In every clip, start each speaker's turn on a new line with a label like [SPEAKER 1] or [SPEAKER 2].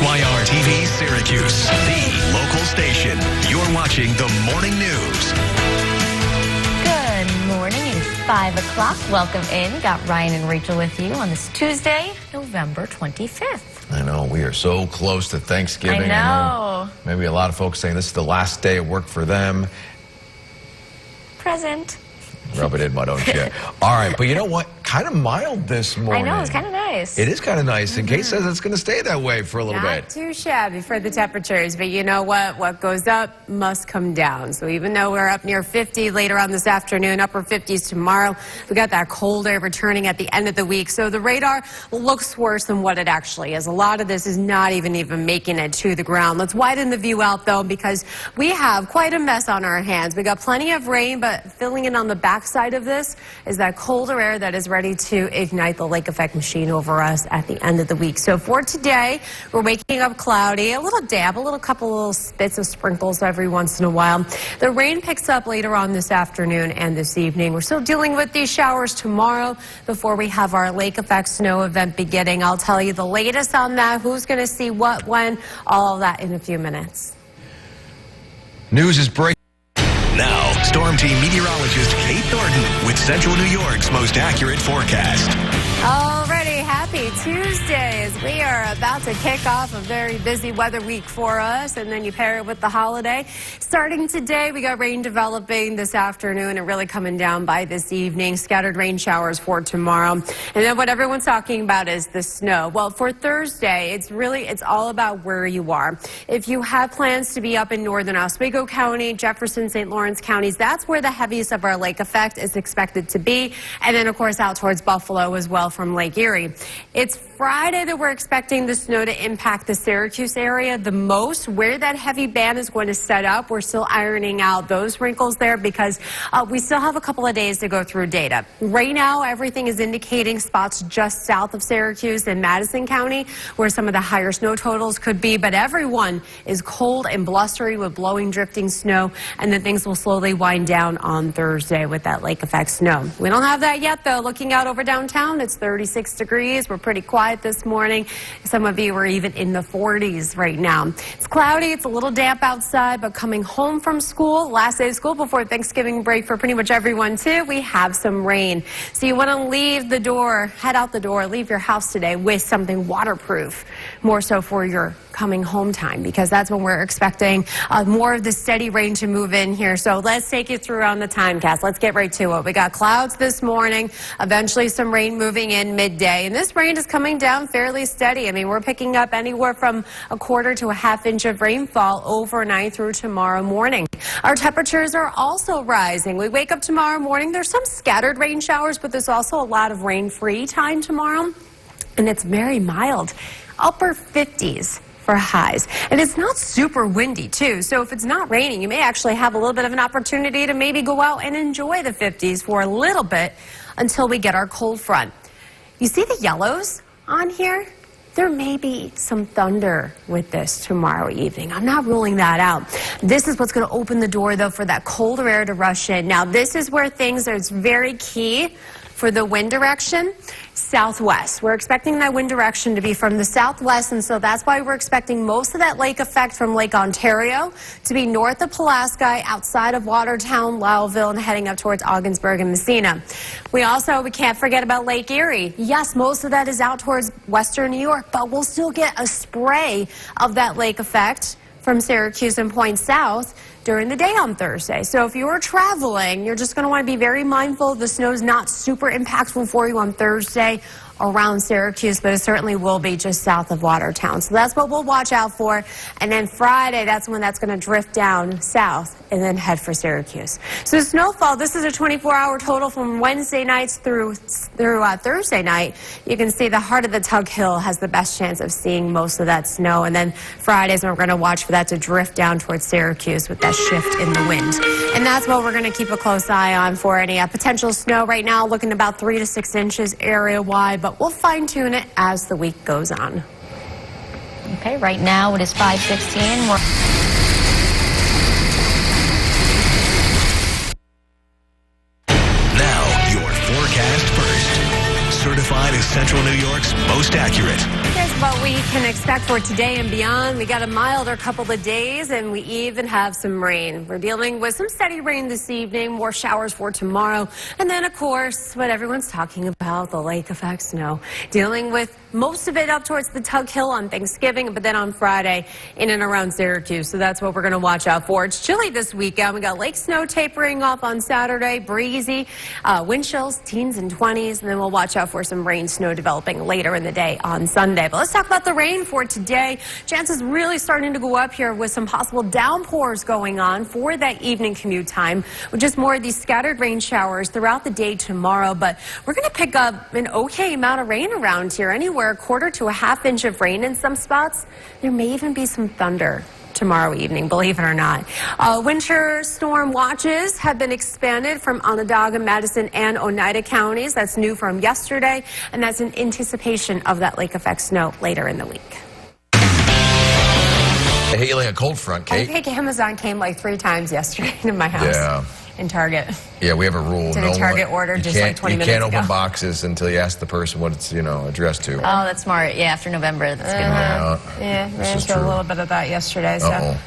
[SPEAKER 1] ITheir TV Syracuse, the local station. You're watching the morning news.
[SPEAKER 2] Good morning. It's 5 o'clock. Welcome in. Got Ryan and Rachel with you on this Tuesday, November 25th.
[SPEAKER 3] I know. We are so close to Thanksgiving.
[SPEAKER 2] I know.
[SPEAKER 3] Maybe a lot of folks saying this is the last day of work for them.
[SPEAKER 2] Present.
[SPEAKER 3] Rub it in, why don't you? All right, but you know what? Kind of mild this morning.
[SPEAKER 2] I know, it's kind of nice.
[SPEAKER 3] It is kind of nice. And Kate says it's going to stay that way for a little bit.
[SPEAKER 4] Not too shabby for the temperatures, but you know what? What goes up must come down. So even though we're up near 50 later on this afternoon, upper 50s tomorrow, we got that cold air returning at the end of the week. So the radar looks worse than what it actually is. A lot of this is not even making it to the ground. Let's widen the view out, though, because we have quite a mess on our hands. We got plenty of rain, but filling in on the backside of this is that colder air that is ready to ignite the lake effect machine over us at the end of the week. So for today, we're waking up cloudy, a little damp, couple little spits of sprinkles every once in a while. The rain picks up later on this afternoon and this evening. We're still dealing with these showers tomorrow before we have our lake effect snow event beginning. I'll tell you the latest on that, who's going to see what, when, all of that in a few minutes.
[SPEAKER 3] News is breaking.
[SPEAKER 1] Now, Storm Team meteorologist Kate Thornton with Central New York's most accurate forecast.
[SPEAKER 4] Already happy Tuesday as we are about to kick off a very busy weather week for us, and then you pair it with the holiday. Starting today, we got rain developing this afternoon and really coming down by this evening. Scattered rain showers for tomorrow. And then what everyone's talking about is the snow. Well, for Thursday, it's all about where you are. If you have plans to be up in northern Oswego County, Jefferson, St. Lawrence counties, that's where the heaviest of our lake effect is expected to be. And then, of course, out towards Buffalo as well from Lake Erie. It's Friday that we're expecting the snow to impact the Syracuse area the most. Where that heavy band is going to set up, we're still ironing out those wrinkles there because we still have a couple of days to go through data. Right now, everything is indicating spots just south of Syracuse in Madison County where some of the higher snow totals could be, but everyone is cold and blustery with blowing, drifting snow, and then things will slowly wind down on Thursday with that lake effect snow. We don't have that yet, though. Looking out over downtown, it's 36 degrees. We're pretty quiet this morning. Some of you are even in the 40s right now. It's cloudy. It's a little damp outside, but coming home from school, last day of school before Thanksgiving break for pretty much everyone, too, we have some rain. So you want to leave the door, head out the door, leave your house today with something waterproof, more so for your coming home time, because that's when we're expecting more of the steady rain to move in here. So let's take you through on the timecast. Let's get right to it. We got clouds this morning, eventually some rain moving in midday, and this rain is coming down fairly steady. I mean, we're picking up anywhere from a quarter to a half inch of rainfall overnight through tomorrow morning. Our temperatures are also rising. We wake up tomorrow morning, there's some scattered rain showers, but there's also a lot of rain-free time tomorrow, and it's very mild, upper 50s. For highs. And it's not super windy, too. So if it's not raining, you may actually have a little bit of an opportunity to maybe go out and enjoy the 50s for a little bit until we get our cold front. You see the yellows on here? There may be some thunder with this tomorrow evening. I'm not ruling that out. This is what's going to open the door, though, for that colder air to rush in. Now, this is where things are very key for the wind direction. Southwest. We're expecting that wind direction to be from the southwest, and so that's why we're expecting most of that lake effect from Lake Ontario to be north of Pulaski, outside of Watertown, Lowellville, and heading up towards Ogdensburg and Messina. We can't forget about Lake Erie. Yes, most of that is out towards western New York, but we'll still get a spray of that lake effect from Syracuse and Point South during the day on Thursday. So if you're traveling, you're just going to want to be very mindful the snow's not super impactful for you on Thursday around Syracuse, but it certainly will be just south of Watertown. So that's what we'll watch out for. And then Friday, that's when that's going to drift down south and then head for Syracuse. So snowfall, this is a 24-hour total from Wednesday nights through Thursday night. You can see the heart of the Tug Hill has the best chance of seeing most of that snow. And then Fridays, we're going to watch for that to drift down towards Syracuse with that shift in the wind. And that's what we're going to keep a close eye on for any potential snow. Right now, looking about 3 to 6 inches area-wide, but we'll fine-tune it as the week goes on.
[SPEAKER 2] Okay, right now it is 5:16.
[SPEAKER 1] Now, your forecast first. Certified as Central New York's most accurate.
[SPEAKER 4] Here's what we can expect for today and beyond. We got a milder couple of days, and we even have some rain. We're dealing with some steady rain this evening, more showers for tomorrow, and then, of course, what everyone's talking about, the lake effect snow. Dealing with most of it up towards the Tug Hill on Thanksgiving, but then on Friday in and around Syracuse. So that's what we're going to watch out for. It's chilly this weekend. We got lake snow tapering off on Saturday, breezy, wind chills, teens and 20s, and then we'll watch out for some rain snow developing later in the day on Sunday. But let's talk about the rain for today. Chances really starting to go up here with some possible downpours going on for that evening commute time, with just more of these scattered rain showers throughout the day tomorrow. But we're going to pick up an okay amount of rain around here, anywhere a quarter to a half inch of rain in some spots. There may even be some thunder tomorrow evening, believe it or not. Winter storm watches have been expanded from Onondaga, Madison, and Oneida counties. That's new from yesterday, and that's in anticipation of that lake effect snow later in the week.
[SPEAKER 3] They hit you like a cold front, Kate.
[SPEAKER 4] I think Amazon came like 3 times yesterday to my house.
[SPEAKER 3] Yeah.
[SPEAKER 4] In Target.
[SPEAKER 3] Yeah, we have a rule.
[SPEAKER 4] Did a Target order just like 20 minutes ago.
[SPEAKER 3] You can't open boxes until you ask the person what it's, addressed to.
[SPEAKER 2] Oh, that's smart. Yeah, after November, that's good.
[SPEAKER 4] Yeah, we ran into a little bit of that yesterday. So.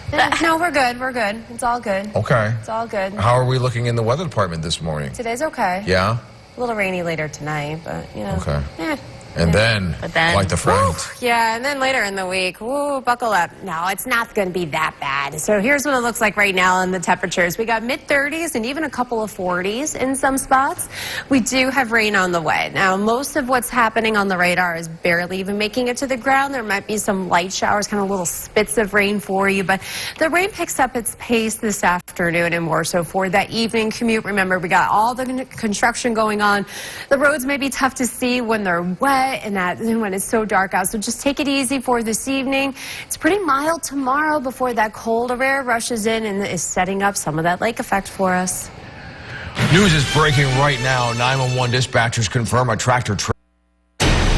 [SPEAKER 4] No, we're good. We're good. It's all good.
[SPEAKER 3] Okay.
[SPEAKER 4] It's all good.
[SPEAKER 3] How are we looking in the weather department this morning?
[SPEAKER 4] Today's okay.
[SPEAKER 3] Yeah?
[SPEAKER 4] A little rainy later tonight, but,
[SPEAKER 3] Okay. And then, like the front.
[SPEAKER 4] Yeah, and then later in the week, buckle up. No, it's not going to be that bad. So here's what it looks like right now in the temperatures. We got mid-30s and even a couple of 40s in some spots. We do have rain on the way. Now, most of what's happening on the radar is barely even making it to the ground. There might be some light showers, kind of little spits of rain for you, but the rain picks up its pace this afternoon and more so for that evening commute. Remember, we got all the construction going on. The roads may be tough to see when they're wet and when it's so dark out. So just take it easy for this evening. It's pretty mild tomorrow before that colder air rushes in and is setting up some of that lake effect for us.
[SPEAKER 3] News is breaking right now. 911 dispatchers confirm a tractor trailer.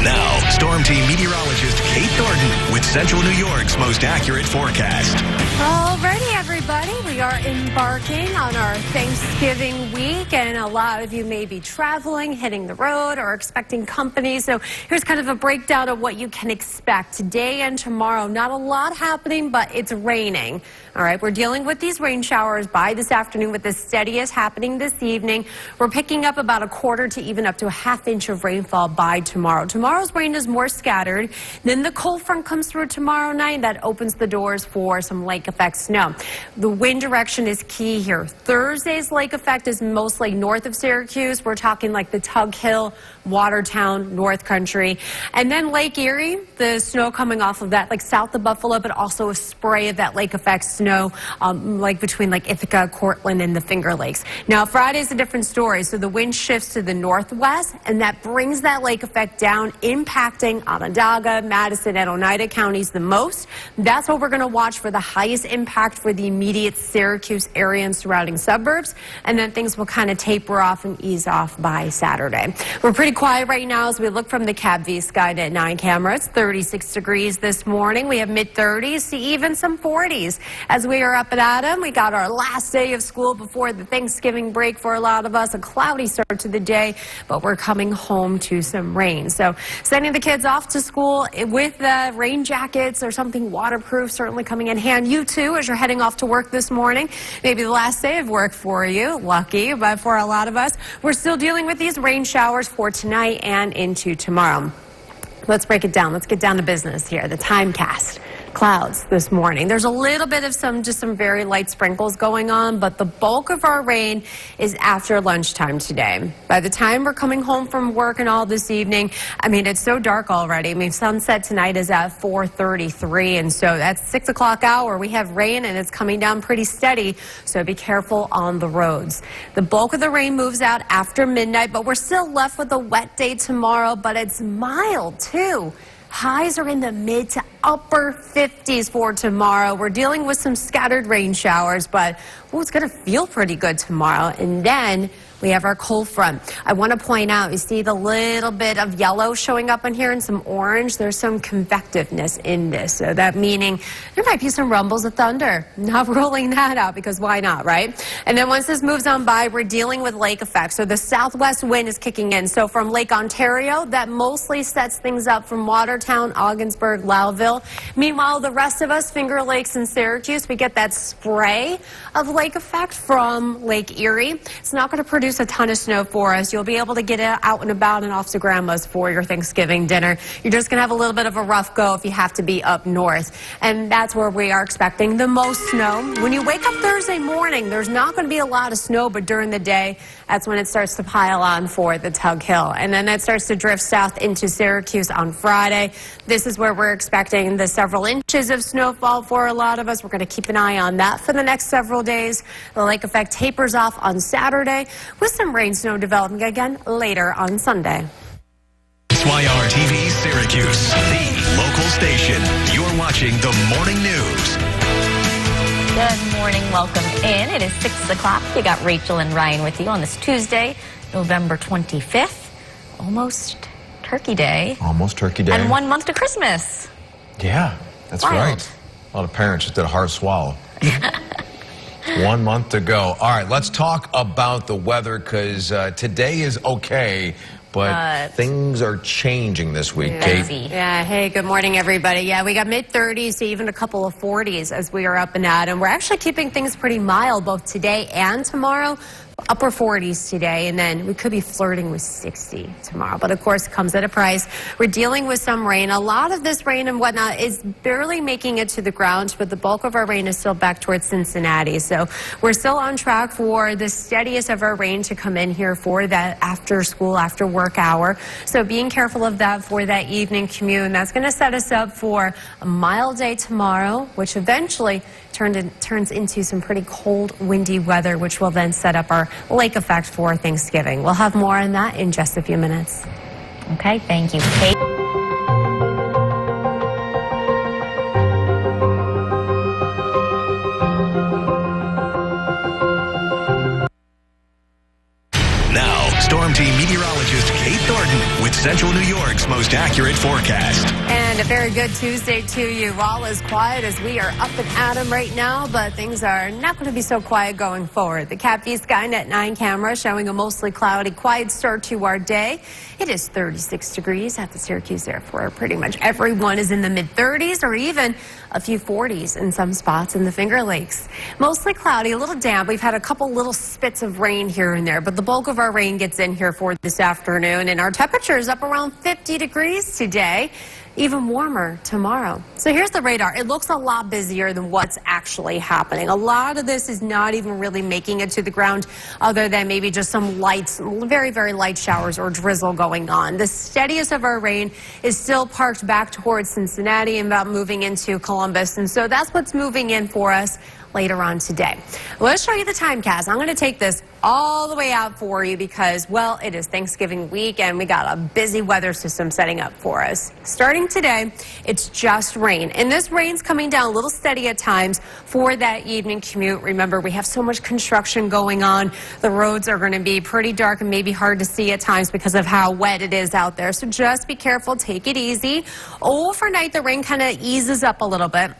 [SPEAKER 1] Now, Storm Team meteorologist Kate Thornton with Central New York's most accurate forecast.
[SPEAKER 4] Alrighty, everybody, we are embarking on our Thanksgiving week, and a lot of you may be traveling, hitting the road, or expecting company. So here's kind of a breakdown of what you can expect today and tomorrow. Not a lot happening, but it's raining. All right, we're dealing with these rain showers by this afternoon, with the steadiest happening this evening. We're picking up about a quarter to even up to a half inch of rainfall by tomorrow. Tomorrow's rain is more scattered. Then the cold front comes through tomorrow night. That opens the doors for some lake effect snow. The wind direction is key here. Thursday's lake effect is mostly north of Syracuse. We're talking like the Tug Hill, Watertown, North Country. And then Lake Erie, the snow coming off of that, like south of Buffalo, but also a spray of that lake effect snow, like between like Ithaca, Cortland, and the Finger Lakes. Now, Friday's a different story. So the wind shifts to the northwest, and that brings that lake effect down, impacting Onondaga, Madison, and Oneida counties the most. That's what we're going to watch for the highest impact for the immediate Syracuse area and surrounding suburbs. And then things will kind of taper off and ease off by Saturday. We're pretty quiet right now as we look from the Cab V Sky at 9 camera. It's 36 degrees this morning. We have mid-30s to even some 40s. As we are up and at 'em, we got our last day of school before the Thanksgiving break for a lot of us. A cloudy start to the day, but we're coming home to some rain. So sending the kids off to school with rain jackets or something waterproof certainly coming in hand. You too, as you're heading off to work this morning. Maybe the last day of work for you. Lucky, but for a lot of us, we're still dealing with these rain showers for tonight and into tomorrow. Let's break it down. Let's get down to business here. The timecast. Clouds this morning. There's a little bit of some very light sprinkles going on, but the bulk of our rain is after lunchtime today. By the time we're coming home from work and all this evening, I mean, it's so dark already. I mean, sunset tonight is at 4:33, and so that's 6 o'clock hour. We have rain, and it's coming down pretty steady, so be careful on the roads. The bulk of the rain moves out after midnight, but we're still left with a wet day tomorrow, but it's mild, too. Highs are in the mid to upper 50s for tomorrow. We're dealing with some scattered rain showers, but it's going to feel pretty good tomorrow. And then we have our cold front. I want to point out, you see the little bit of yellow showing up in here and some orange. There's some convectiveness in this. So that meaning there might be some rumbles of thunder. Not ruling that out because why not, right? And then once this moves on by, we're dealing with lake effects. So the southwest wind is kicking in. So from Lake Ontario, that mostly sets things up from Watertown, Ogdensburg, Lowville. Meanwhile, the rest of us, Finger Lakes and Syracuse, we get that spray of lake effect from Lake Erie. It's not going to produce a ton of snow for us. You'll be able to get it out and about and off to grandma's for your Thanksgiving dinner. You're just going to have a little bit of a rough go if you have to be up north. And that's where we are expecting the most snow. When you wake up Thursday morning, there's not going to be a lot of snow, but during the day, that's when it starts to pile on for the Tug Hill. And then that starts to drift south into Syracuse on Friday. This is where we're expecting the several inches of snowfall for a lot of us. We're going to keep an eye on that for the next several days. The lake effect tapers off on Saturday with some rain snow developing again later on Sunday.
[SPEAKER 1] ITheir TV Syracuse, the local station. You're watching the morning news.
[SPEAKER 2] Good morning. Welcome in. It is 6 o'clock. You got Rachel and Ryan with you on this Tuesday, November 25th. Almost Turkey Day.
[SPEAKER 3] Almost Turkey Day.
[SPEAKER 2] And 1 month to Christmas.
[SPEAKER 3] Yeah, that's
[SPEAKER 2] Wild.
[SPEAKER 3] right. A lot of parents just did a hard swallow. 1 month to go. All right, let's talk about the weather because today is okay, but things are changing this week, Kate.
[SPEAKER 4] Yeah, hey, good morning, everybody. Yeah, we got mid-30s to even a couple of 40s as we are up and at 'em. We're actually keeping things pretty mild both today and tomorrow. Upper 40s today, and then we could be flirting with 60 tomorrow. But of course, it comes at a price. We're dealing with some rain. A lot of this rain and whatnot is barely making it to the ground, but the bulk of our rain is still back towards Cincinnati. So we're still on track for the steadiest of our rain to come in here for that after school, after work hour. So being careful of that for that evening commute, and that's going to set us up for a mild day tomorrow, which eventually turns into some pretty cold, windy weather, which will then set up our lake effect for Thanksgiving. We'll have more on that in just a few minutes.
[SPEAKER 2] Okay, thank you, Kate.
[SPEAKER 1] Now, Storm Team meteorologist Kate Thornton with Central New York's most accurate forecast.
[SPEAKER 4] And a very good Tuesday to you. All is quiet as we are up and at 'em right now, but things are not going to be so quiet going forward. The Cat V Skynet 9 camera showing a mostly cloudy, quiet start to our day. It is 36 degrees at the Syracuse Airport. Pretty much everyone is in the mid-30s or even a few 40s in some spots in the Finger Lakes. Mostly cloudy, a little damp. We've had a couple little spits of rain here and there, but the bulk of our rain gets in here for this afternoon, and our temperature is up around 50 degrees today. Even warmer tomorrow. So here's the radar. It looks a lot busier than what's actually happening. A lot of this is not even really making it to the ground other than maybe just some lights, very, very light showers or drizzle going on. The steadiest of our rain is still parked back towards Cincinnati and about moving into Columbus. And so that's what's moving in for us later on today. Let's show you the timecast. I'm going to take this all the way out for you because, well, it is Thanksgiving week and we got a busy weather system setting up for us. Starting today, it's just rain. And this rain's coming down a little steady at times for that evening commute. Remember, we have so much construction going on. The roads are going to be pretty dark and maybe hard to see at times because of how wet it is out there. So just be careful, take it easy. Overnight, the rain kind of eases up a little bit.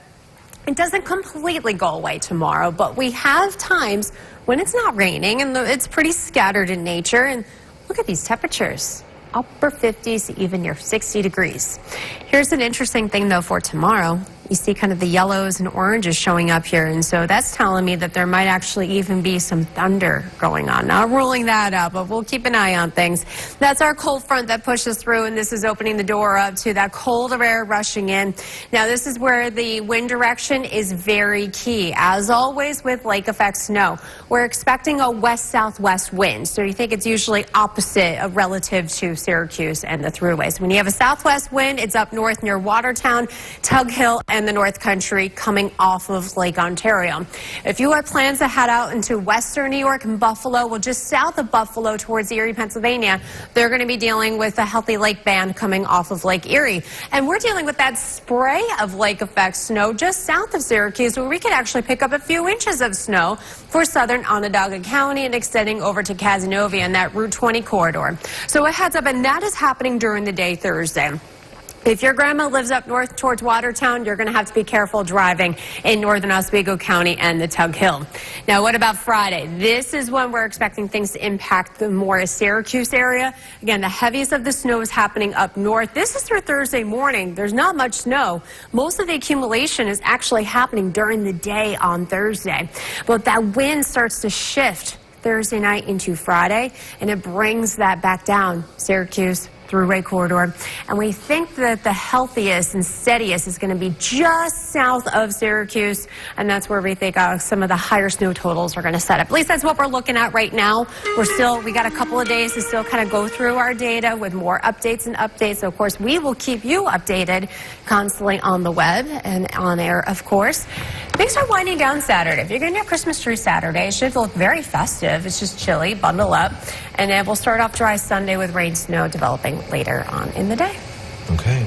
[SPEAKER 4] It doesn't completely go away tomorrow, but we have times when it's not raining and it's pretty scattered in nature. And look at these temperatures, upper 50s to even near 60 degrees. Here's an interesting thing, though, for tomorrow. You see kind of the yellows and oranges showing up here, and so that's telling me that there might actually even be some thunder going on. Not ruling that out, but we'll keep an eye on things. That's our cold front that pushes through, and this is opening the door up to that colder air rushing in. Now, this is where the wind direction is very key. As always with lake effect snow, we're expecting a west-southwest wind, so you think it's usually opposite relative to Syracuse and the thruways. When you have a southwest wind, it's up north near Watertown, Tug Hill, and the North Country coming off of Lake Ontario. If you have plans to head out into western New York and Buffalo, well, just south of Buffalo towards Erie, Pennsylvania, they're going to be dealing with a healthy lake band coming off of Lake Erie. And we're dealing with that spray of lake effect snow just south of Syracuse, where we could actually pick up a few inches of snow for southern Onondaga County and extending over to Cazenovia in that Route 20 corridor. So a heads up, and that is happening during the day Thursday. If your grandma lives up north towards Watertown, you're going to have to be careful driving in northern Oswego County and the Tug Hill. Now, what about Friday? This is when we're expecting things to impact the more Syracuse area. Again, the heaviest of the snow is happening up north. This is through Thursday morning. There's not much snow. Most of the accumulation is actually happening during the day on Thursday. But that wind starts to shift Thursday night into Friday, and it brings that back down Syracuse throughway corridor. And we think that the healthiest and steadiest is going to be just south of Syracuse, and that's where we think some of the higher snow totals are going to set up. At least that's what we're looking at right now. We got a couple of days to still kind of go through our data with more updates and updates. So, of course, we will keep you updated constantly on the web and on air, of course. Things are winding down Saturday. If you're getting your Christmas tree Saturday, it should look very festive. It's just chilly. Bundle up. And then we'll start off dry Sunday with rain, snow developing later on in the day.
[SPEAKER 3] Okay.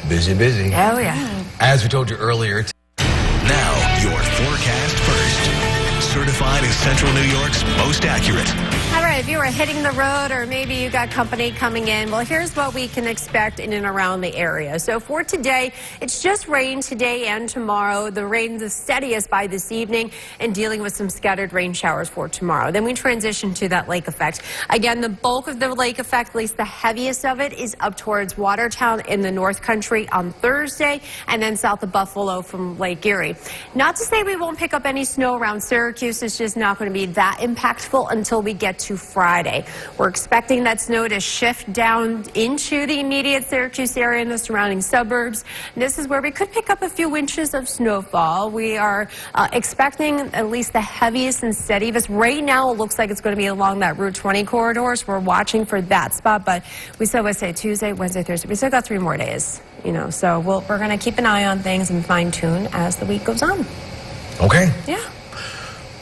[SPEAKER 3] Busy.
[SPEAKER 4] Oh, yeah.
[SPEAKER 3] As we told you earlier.
[SPEAKER 1] Now, your forecast first. Certified as Central New York's most accurate.
[SPEAKER 4] All right, if you were hitting the road or maybe you got company coming in, well, here's what we can expect in and around the area. So for today, it's just rain today and tomorrow. The rain the steadiest by this evening and dealing with some scattered rain showers for tomorrow. Then we transition to that lake effect. Again, the bulk of the lake effect, at least the heaviest of it, is up towards Watertown in the North Country on Thursday and then south of Buffalo from Lake Erie. Not to say we won't pick up any snow around Syracuse. It's just not going to be that impactful until we get to Friday. We're expecting that snow to shift down into the immediate Syracuse area and the surrounding suburbs. This is where we could pick up a few inches of snowfall. We are expecting at least the heaviest and steadiest. Right now, it looks like it's going to be along that Route 20 corridor, so we're watching for that spot. But we still would say Tuesday, Wednesday, Thursday. We still got 3 more days, so we're going to keep an eye on things and fine tune as the week goes on.
[SPEAKER 3] Okay.
[SPEAKER 4] Yeah.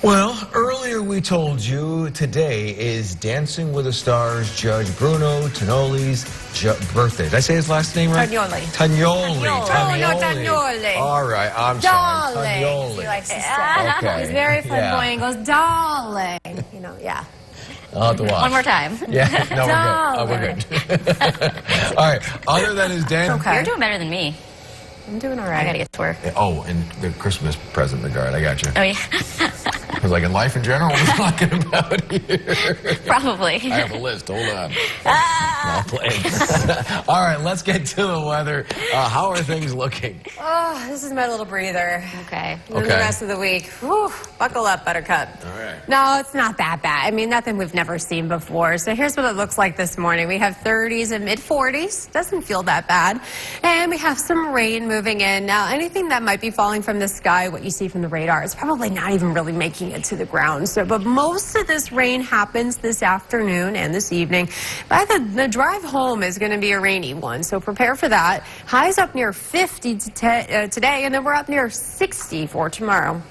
[SPEAKER 3] Well, earlier we told you today is Dancing with the Stars Judge Bruno Tonoli's birthday. Did I say his last name right?
[SPEAKER 4] Tagnoli.
[SPEAKER 3] Tagnoli.
[SPEAKER 4] Oh, no, Tagnoli.
[SPEAKER 3] All right, I'm sorry.
[SPEAKER 4] Darling,
[SPEAKER 3] Tagnoli.
[SPEAKER 4] he likes to say.
[SPEAKER 3] Okay.
[SPEAKER 4] He's very flamboyant. Goes, darling. Yeah.
[SPEAKER 3] I'll have to watch.
[SPEAKER 2] One more time.
[SPEAKER 3] Yeah, no, we're good. All right, other than his dance.
[SPEAKER 4] Okay.
[SPEAKER 2] You're doing better than me.
[SPEAKER 4] I'm doing all right.
[SPEAKER 2] I gotta get to work.
[SPEAKER 3] Oh, and the Christmas present in the garden. I got you.
[SPEAKER 2] Oh, yeah.
[SPEAKER 3] Because like in life in general, we're talking about here.
[SPEAKER 2] Probably.
[SPEAKER 3] I have a list. Hold on. No, playing. All right, let's get to the weather. How are things looking?
[SPEAKER 4] Oh, this is my little breather.
[SPEAKER 2] Okay.
[SPEAKER 4] And then the rest of the week, whew, buckle up, Buttercup.
[SPEAKER 3] All right.
[SPEAKER 4] No, it's not that bad. I mean, nothing we've never seen before. So here's what it looks like this morning. We have 30s and mid-40s. Doesn't feel that bad. And we have some rain moving in. Now, anything that might be falling from the sky, what you see from the radar, is probably not even really making it to the ground. So, but most of this rain happens this afternoon and this evening. But the drive home is going to be a rainy one. So prepare for that. Highs up near 50 today, and then we're up near 60 for tomorrow.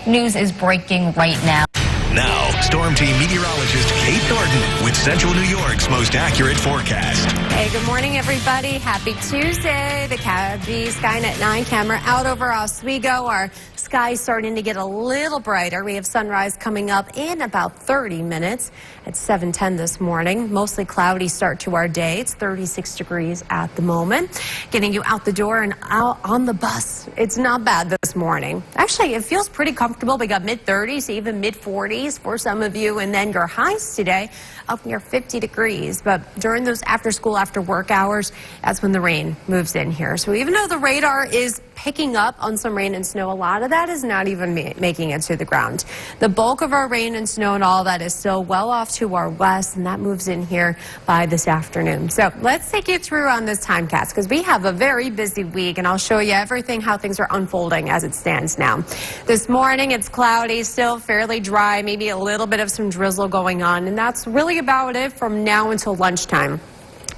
[SPEAKER 2] News is breaking right now.
[SPEAKER 1] Now, Storm Team meteorologist Kate Thornton with Central New York's most accurate forecast.
[SPEAKER 4] Hey, good morning, everybody. Happy Tuesday. The Skynet 9 camera out over Oswego. Our sky's starting to get a little brighter. We have sunrise coming up in about 30 minutes at 7:10 this morning. Mostly cloudy start to our day. It's 36 degrees at the moment. Getting you out the door and out on the bus. It's not bad this morning. Actually, it feels pretty comfortable. We got mid-30s, even mid-40s for some of you. And then your highs today up near 50 degrees. But during those after-school, after-work hours, that's when the rain moves in here. So even though the radar is picking up on some rain and snow, a lot of that is not even making it to the ground. The bulk of our rain and snow and all that is still well off to our west, and that moves in here by this afternoon. So let's take you through on this timecast because we have a very busy week, and I'll show you everything, how things are unfolding as it stands now. This morning, it's cloudy, still fairly dry, maybe a little bit of some drizzle going on, and that's really about it from now until lunchtime.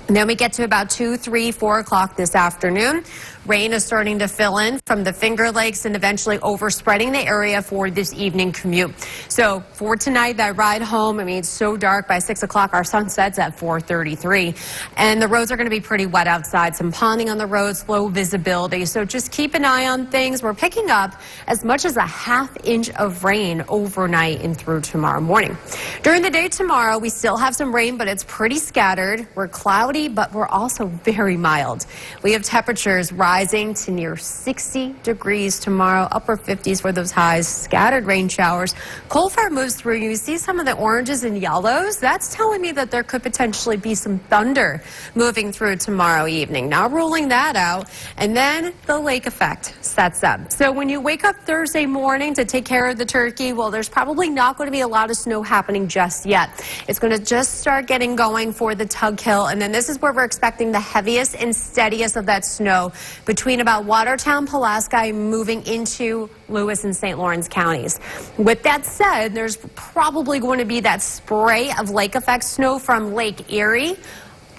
[SPEAKER 4] And then we get to about 2, 3, 4 o'clock this afternoon. Rain is starting to fill in from the Finger Lakes and eventually overspreading the area for this evening commute. So for tonight, that ride home, I mean, it's so dark by 6 o'clock. Our sun sets at 4:33. And the roads are going to be pretty wet outside. Some ponding on the roads, low visibility. So just keep an eye on things. We're picking up as much as a ½ inch of rain overnight and through tomorrow morning. During the day tomorrow, we still have some rain, but it's pretty scattered. We're cloudy, but we're also very mild. We have temperatures rising to near 60 degrees tomorrow, upper 50s for those highs, scattered rain showers. Cold front moves through. You see some of the oranges and yellows. That's telling me that there could potentially be some thunder moving through tomorrow evening. Not ruling that out. And then the lake effect sets up. So when you wake up Thursday morning to take care of the turkey, well, there's probably not going to be a lot of snow happening just yet. It's going to just start getting going for the Tug Hill. And then this is where we're expecting the heaviest and steadiest of that snow between about Watertown, Pulaski, moving into Lewis and St. Lawrence counties. With that said, there's probably going to be that spray of lake effect snow from Lake Erie,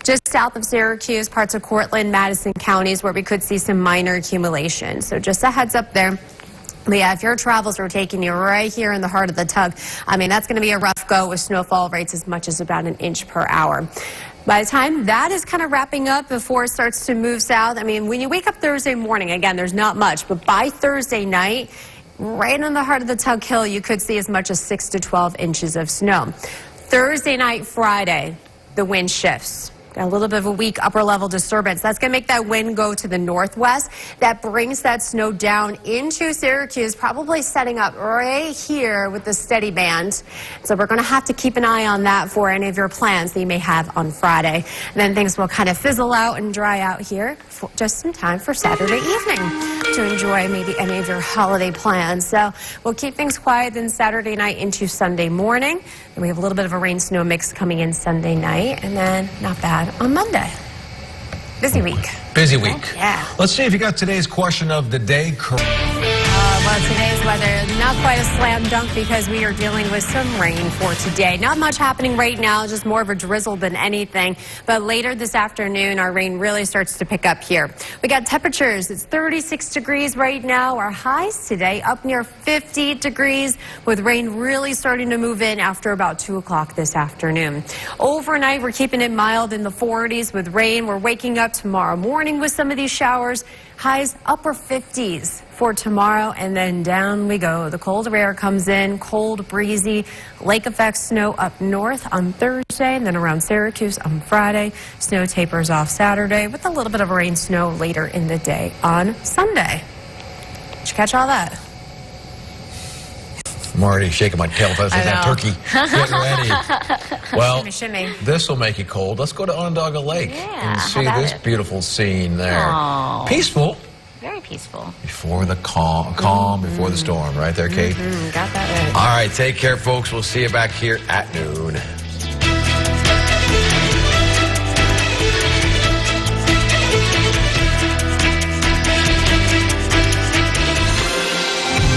[SPEAKER 4] just south of Syracuse, parts of Cortland, Madison counties, where we could see some minor accumulation. So just a heads up there. But yeah, if your travels are taking you right here in the heart of the Tug, I mean, that's going to be a rough go with snowfall rates as much as about 1 inch per hour. By the time that is kind of wrapping up before it starts to move south, I mean, when you wake up Thursday morning, again, there's not much, but by Thursday night, right in the heart of the Tug Hill, you could see as much as 6 to 12 inches of snow. Thursday night, Friday, the wind shifts. Got a little bit of a weak upper level disturbance. That's going to make that wind go to the northwest. That brings that snow down into Syracuse, probably setting up right here with the steady band. So we're going to have to keep an eye on that for any of your plans that you may have on Friday. And then things will kind of fizzle out and dry out here for just in time for Saturday evening to enjoy maybe any of your holiday plans. So we'll keep things quiet then Saturday night into Sunday morning. And we have a little bit of a rain-snow mix coming in Sunday night, and then not bad on Monday. Busy week.
[SPEAKER 3] Busy week.
[SPEAKER 4] Yeah.
[SPEAKER 3] Let's see if you got today's question of the day correct.
[SPEAKER 4] Well, today's weather, not quite a slam dunk because we are dealing with some rain for today. Not much happening right now, just more of a drizzle than anything. But later this afternoon, our rain really starts to pick up here. We got temperatures. It's 36 degrees right now. Our highs today up near 50 degrees with rain really starting to move in after about 2 o'clock this afternoon. Overnight, we're keeping it mild in the 40s with rain. We're waking up tomorrow morning with some of these showers. Highs upper 50s for tomorrow, and then down we go. The colder air comes in, cold, breezy, lake effect snow up north on Thursday, and then around Syracuse on Friday. Snow tapers off Saturday with a little bit of rain snow later in the day on Sunday. Did you catch all that?
[SPEAKER 3] I'm already shaking my tail feathers with that turkey. Get ready. Well,
[SPEAKER 4] shimmy.
[SPEAKER 3] This will make you cold. Let's go to Onondaga Lake and see this beautiful scene there.
[SPEAKER 2] Aww.
[SPEAKER 3] Peaceful.
[SPEAKER 2] Very peaceful.
[SPEAKER 3] Before the calm before the storm. Right there, Kate?
[SPEAKER 4] Got that right.
[SPEAKER 3] All right, take care, folks. We'll see you back here at noon.